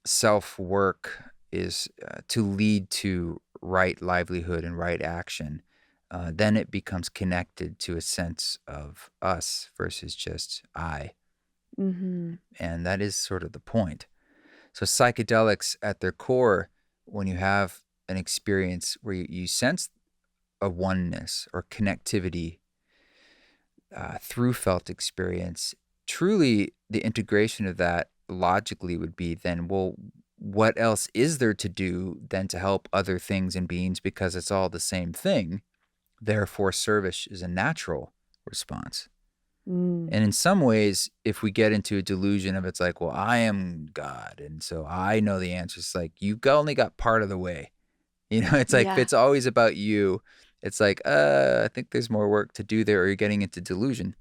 self-work is to lead to right livelihood and right action, then it becomes connected to a sense of us versus just I. Mm-hmm. And that is sort of the point. So psychedelics at their core, when you have an experience where you sense a oneness or connectivity through felt experience, truly the integration of that logically would be then, well, what else is there to do than to help other things and beings because it's all the same thing? Therefore, service is a natural response. Mm. And in some ways, if we get into a delusion of it's like, well, I am God, and so I know the answer, it's like you only got part of the way. It's like if Yeah. it's always about you, it's like, I think there's more work to do there, or you're getting into delusion.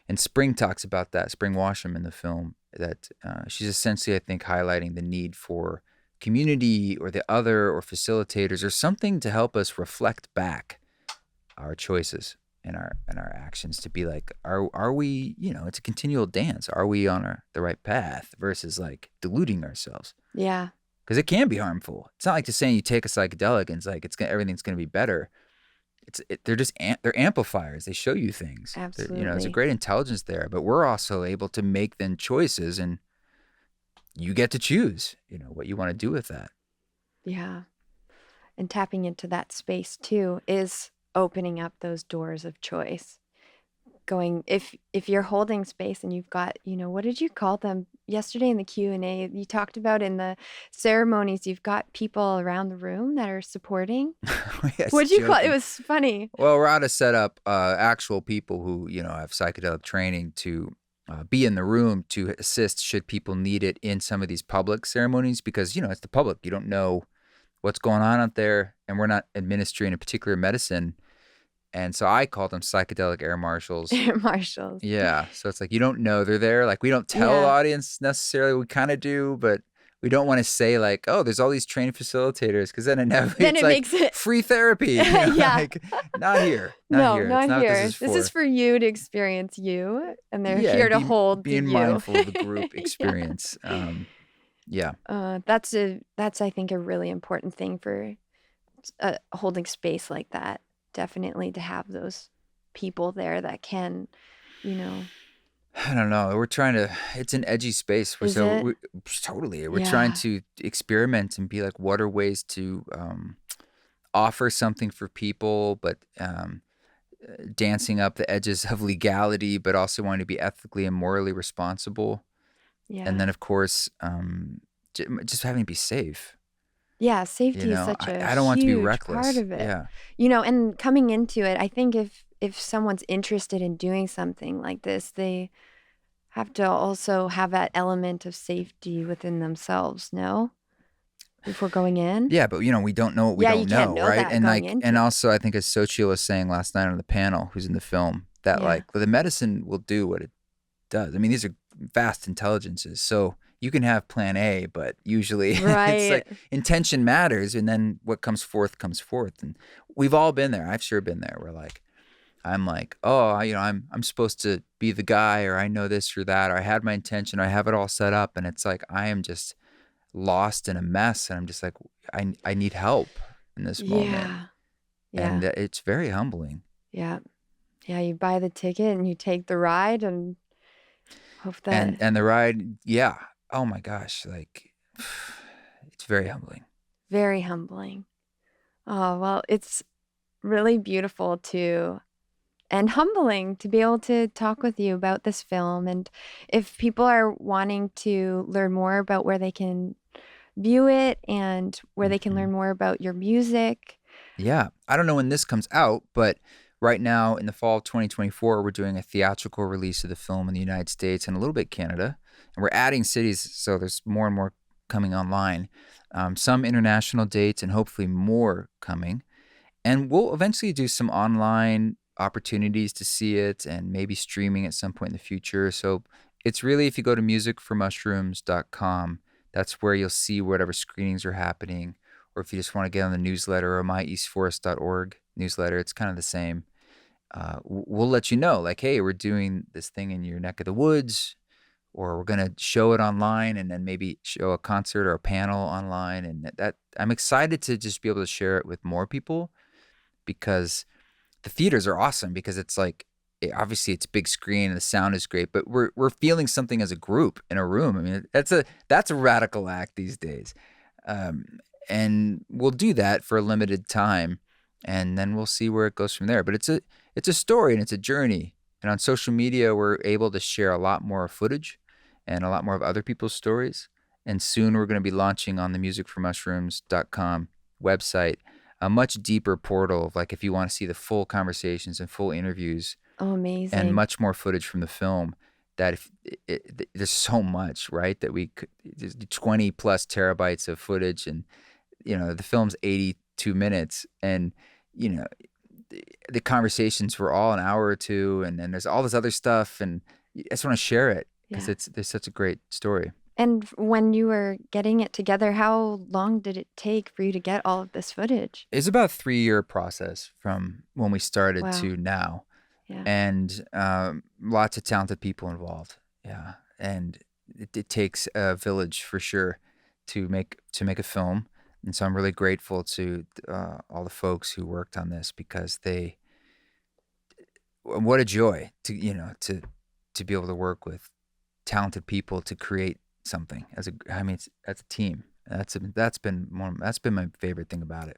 And Spring talks about that, Spring Washam in the film, that she's essentially, I think, highlighting the need for community or the other or facilitators or something to help us reflect back our choices and our actions, to be like, are we, it's a continual dance. Are we on the right path versus like deluding ourselves? Yeah. Because it can be harmful. It's not like just saying you take a psychedelic and it's like everything's going to be better. They're just they're amplifiers. They show you things. Absolutely. There's a great intelligence there, but we're also able to make then choices, and you get to choose, what you want to do with that. Yeah. And tapping into that space too is opening up those doors of choice. Going, if you're holding space and you've got, what did you call them yesterday in the Q&A? You talked about in the ceremonies, you've got people around the room that are supporting. Yes, What'd you call it? It joking. was funny. Well, we're out to set up actual people who, have psychedelic training to be in the room to assist should people need it in some of these public ceremonies, because, it's the public. You don't know what's going on out there, and we're not administering a particular medicine. And so I call them psychedelic air marshals. Air marshals. Yeah. So it's like, you don't know they're there. Like, we don't tell the audience necessarily. We kind of do, but we don't want to say like, oh, there's all these trained facilitators, because then it's like makes it free therapy. Yeah. Like, not here. No, here. not It's not here. What This is for you to experience you, and they're Yeah, here to and hold being you. mindful of the group experience. Yeah. That's I think a really important thing for holding space like that. Definitely to have those people there that can, I don't know. We're trying to. It's an edgy space. Is it? Totally. We're trying to experiment and be like, what are ways to offer something for people, but dancing up the edges of legality, but also wanting to be ethically and morally responsible. Yeah. And then, of course, just having to be safe. Yeah, safety is such a I don't want to be huge reckless. part of it. Yeah. And coming into it, I think if someone's interested in doing something like this, they have to also have that element of safety within themselves, no? Before going in? Yeah, but we don't know what we Yeah, don't you can't know right? that And going like, into and it. also, I think as Xochitl was saying last night on the panel, who's in the film, that Yeah. like the medicine will do what it does. I mean, these are vast intelligences, so you can have plan A, but usually Right. it's like intention matters, and then what comes forth. And we've all been there. I've sure been there where like, I'm like, oh, I'm supposed to be the guy, or I know this or that, or I had my intention, or I have it all set up, and it's like I am just lost in a mess, and I'm just like, I need help in this moment. Yeah. And it's very humbling. Yeah. Yeah, you buy the ticket and you take the ride and hope that And the ride, yeah. Oh my gosh, like it's very humbling. very humbling. Oh, well, it's really beautiful and humbling to be able to talk with you about this film. And if people are wanting to learn more about where they can view it and where they can learn more about your music. Yeah. I don't know when this comes out, but right now in the fall of 2024, we're doing a theatrical release of the film in the United States and a little bit Canada. And we're adding cities, so there's more and more coming online. Some international dates and hopefully more coming. And we'll eventually do some online opportunities to see it and maybe streaming at some point in the future. So it's really, if you go to musicformushrooms.com, that's where you'll see whatever screenings are happening. Or if you just want to get on the newsletter or myeastforest.org newsletter, it's kind of the same. We'll let you know, like, hey, we're doing this thing in your neck of the woods. or we're going to show it online and then maybe show a concert or a panel online. And that I'm excited to just be able to share it with more people, because the theaters are awesome, because it's like, obviously it's big screen and the sound is great, but we're feeling something as a group in a room. I mean, that's a radical act these days. And we'll do that for a limited time, and then we'll see where it goes from there. But it's a story and it's a journey. And on social media, we're able to share a lot more footage and a lot more of other people's stories. And soon we're going to be launching on the musicformushrooms.com website a much deeper portal of, like, if you want to see the full conversations and full interviews. Oh, amazing. And much more footage from the film, that there's so much, right, that we could, 20 plus terabytes of footage. And, the film's 82 minutes, and, the conversations were all an hour or two, and then there's all this other stuff, and I just want to share it because there's such a great story. And when you were getting it together, how long did it take for you to get all of this footage? It's about a 3-year process from when we started Wow. to now. Yeah. And lots of talented people involved. Yeah. And it takes a village for sure to make a film. And so I'm really grateful to all the folks who worked on this, because what a joy to be able to work with talented people to create something as a team. That's been my favorite thing about it.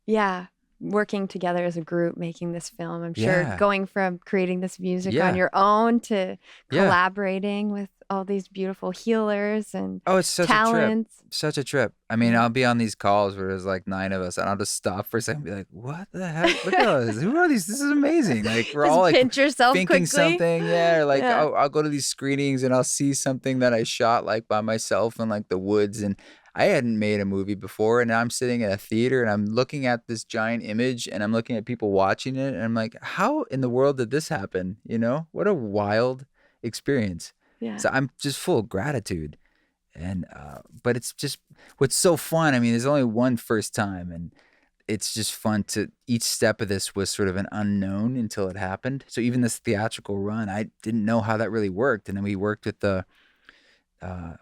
Yeah. Working together as a group, making this film. I'm sure going from creating this music on your own to collaborating with all these beautiful healers and it's such talents. Such a trip. I mean, I'll be on these calls where there's like 9 of us, and I'll just stop for a second and be like, what the heck? Look at all this. Who are these? This is amazing. Like, we're all like pinch yourself thinking quickly. something. Yeah. Or like, I'll go to these screenings and I'll see something that I shot like by myself in like the woods, and I hadn't made a movie before, and now I'm sitting in a theater and I'm looking at this giant image and I'm looking at people watching it, and I'm like, how in the world did this happen? What a wild experience. Yeah. So I'm just full of gratitude. And but it's just what's so fun. I mean, there's only one first time, and it's just fun to each step of this was sort of an unknown until it happened. So even this theatrical run, I didn't know how that really worked. And then we worked with the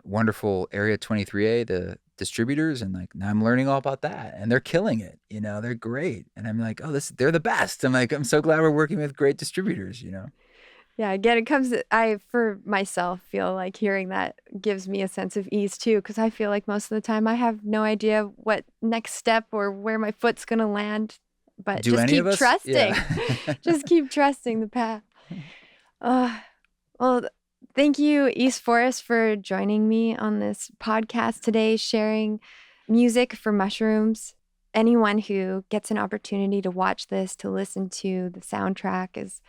wonderful Area 23A, the distributors, and like now I'm learning all about that, and they're killing it. They're great, and I'm like, they're the best. I'm so glad we're working with great distributors. Yeah, again, I, for myself, feel like hearing that gives me a sense of ease too, because I feel like most of the time I have no idea what next step or where my foot's going to land, but just keep trusting. Yeah. Just keep trusting the path. Well, thank you, East Forest, for joining me on this podcast today, sharing music for mushrooms. Anyone who gets an opportunity to watch this, to listen to the soundtrack, is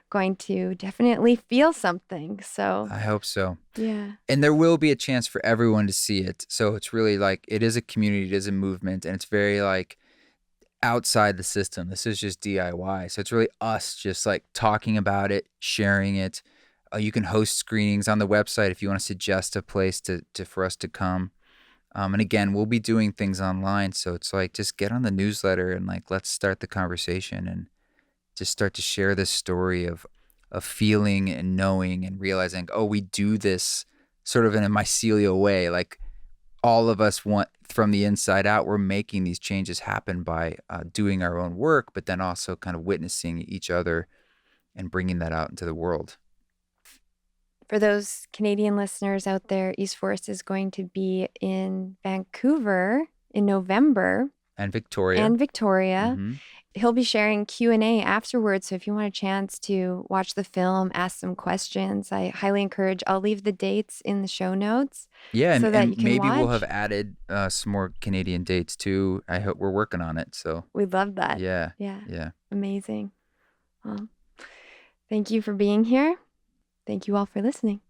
going to definitely feel something. So I hope so. Yeah. And there will be a chance for everyone to see it. So it's really like, it is a community, it is a movement, and it's very like outside the system. This is just DIY. So it's really us just like talking about it, sharing it. You can host screenings on the website if you want to suggest a place for us to come. And again, we'll be doing things online. So it's like, just get on the newsletter and like, let's start the conversation and just start to share this story of feeling and knowing and realizing, we do this sort of in a mycelial way. Like, all of us want from the inside out, we're making these changes happen by doing our own work, but then also kind of witnessing each other and bringing that out into the world. For those Canadian listeners out there, East Forest is going to be in Vancouver in November. And Victoria. Mm-hmm. He'll be sharing Q&A afterwards. So if you want a chance to watch the film, ask some questions, I highly encourage. I'll leave the dates in the show notes. Yeah, so that you can maybe watch. We'll have added some more Canadian dates too. I hope we're working on it. So we'd love that. Yeah. Amazing. Well, thank you for being here. Thank you all for listening.